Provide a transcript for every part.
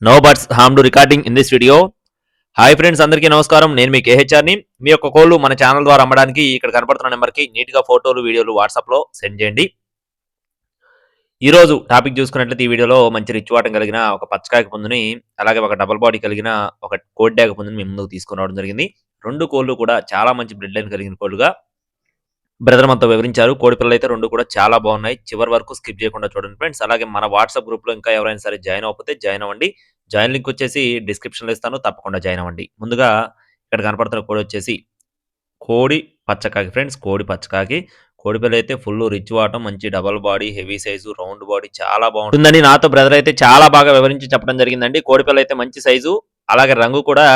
No buts హామ్ to recording in this video. Hi friends, అందరికీ నమస్కారం. నేను మీ కేహెచ్ఆర్ని. మీ యొక్క కోళ్ళు మన ఛానల్ ద్వారా అమ్మడానికి ఇక్కడ కనపడుతున్న నెంబర్కి నీట్గా ఫోటోలు వీడియోలు వాట్సాప్లో సెండ్ చేయండి. ఈ రోజు టాపిక్ చూసుకున్నట్లయితే ఈ వీడియోలో మంచి రిచ్ వాటం కలిగిన ఒక పచ్చకాయక పుంజుని, అలాగే ఒక డబుల్ బాడీ కలిగిన ఒక కోడ్డాక పుంజుని మీ ముందుకు తీసుకుని రావడం జరిగింది. రెండు కోళ్ళు కూడా చాలా మంచి బ్లడ్ లైన్ కలిగిన కోళ్ళుగా బ్రదర్ మనతో వివరించారు. కోడి పిల్లలు అయితే రెండు కూడా చాలా బాగున్నాయి. చివరి వరకు స్కిప్ చేయకుండా చూడండి ఫ్రెండ్స్. అలాగే మన వాట్సాప్ గ్రూప్లో ఇంకా ఎవరైనా సరే జాయిన్ అవ్వకపోతే జాయిన్ అవ్వండి. జాయిన్ లింక్ వచ్చేసి డిస్క్రిప్షన్లో ఇస్తాను, తప్పకుండా జాయిన్ అవ్వండి. ముందుగా ఇక్కడ కనపడుతున్న కోడి వచ్చేసి కోడి పచ్చకాకి ఫ్రెండ్స్. కోడి పచ్చకాకి కోడి పిల్ల అయితే ఫుల్ రిచ్ వాటం, మంచి double body, heavy size, round body చాలా బాగుంటుందని నాతో బ్రదర్ అయితే చాలా బాగా వివరించి చెప్పడం జరిగిందండి. కోడి పిల్ల అయితే మంచి సైజు, అలాగే రంగు కూడా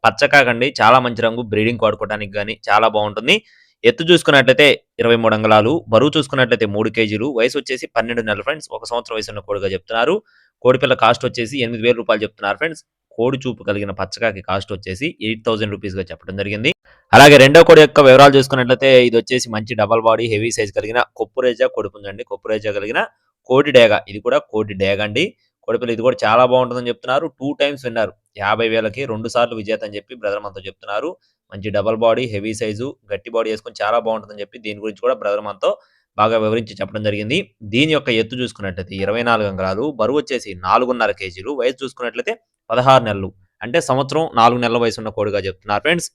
పచ్చకాకండి, చాలా మంచి రంగు. బ్రీడింగ్ వాడుకోవడానికి కానీ చాలా బాగుంటుంది. ఎత్తు చూసుకున్నట్లయితే 23 అంగుళాలు, బరువు చూసుకున్నట్లయితే 3 కేజీలు, వయసు వచ్చేసి 12 నెలలు ఫ్రెండ్స్. 1 సంవత్సరం వయసు ఉన్న కోడిగా చెప్తున్నారు. కోడిపిల్ల కాస్ట్ వచ్చేసి 8,000 రూపాయలు చెప్తున్నారు ఫ్రెండ్స్. కోడి చూపు కలిగిన పచ్చకాకి కాస్ట్ వచ్చేసి 8,000 రూపీస్గా చెప్పడం జరిగింది. అలాగే రెండో కోడి యొక్క వివరాలు చూసుకున్నట్లయితే ఇది వచ్చేసి మంచి డబల్ బాడీ, హెవీ సైజ్ కలిగిన కొప్పురేజా కొడుపుందండి. కొప్పురేజా కలిగిన కోడి డేగ, ఇది కూడా కోడి డేగ అండి. కోడిపిల్ల ఇది కూడా చాలా బాగుంటుందని చెప్తున్నారు. 2 టైమ్స్ విన్నారు, 50,000కి 2 సార్లు విజేత అని చెప్పి బ్రదర్ మనతో చెప్తున్నారు. మంచి డబల్ బాడీ, హెవీ సైజు, గట్టి బాడీ వేసుకొని చాలా బాగుంటుందని చెప్పి దీని గురించి కూడా బ్రదర్ మనతో బాగా వివరించి చెప్పడం జరిగింది. దీని యొక్క ఎత్తు చూసుకున్నట్లయితే 24 అంగుళాలు, బరువు వచ్చేసి 4.5 కేజీలు, వయసు చూసుకున్నట్లయితే 16 నెలలు, అంటే సంవత్సరం 4 నెలల వయసు ఉన్న కోడిగా చెప్తున్నారు ఫ్రెండ్స్.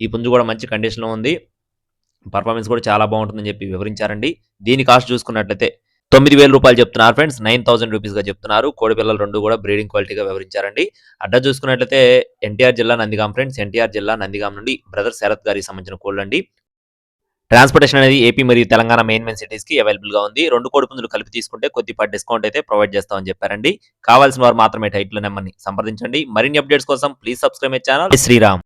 ఈ పుంజు కూడా మంచి కండిషన్లో ఉంది, పర్ఫార్మెన్స్ కూడా చాలా బాగుంటుందని చెప్పి వివరించారండి. దీని కాస్ట్ చూసుకున్నట్లయితే 9,000 రూపాయలు చెప్తున్నారు ఫ్రెండ్స్. 9,000 రూపీస్గా చెప్తున్నారు. కోడి పిల్లలు రెండు కూడా బ్రీడింగ్ క్వాలిటీగా వివరించారండి. అడ్రస్ చూసుకున్నట్లయితే ఎన్టీఆర్ జిల్లా నందిగాం ఫ్రెండ్స్. ఎన్టీఆర్ జిల్లా నందిగాం నుండి బ్రదర్ శరత్ గారికి సంబంధించిన కోళ్ళు అండి. ట్రాన్స్పోర్టేషన్ అనేది ఏపీ మరియు తెలంగాణ మెయిన్ సిటీస్కి అవైలబుల్గా ఉంది. రెండు కోడి పుంజులు కలిపి తీసుకుంటే కొద్దిపాటి డిస్కౌంట్ అయితే ప్రొవైడ్ చేస్తామని చెప్పారండి. కావాల్సిన వారు మాత్రమే టైటిల్ నెంబర్ని సంప్రదించండి. మరిన్ని అప్డేట్స్ కోసం please subscribe my channel. Sriram.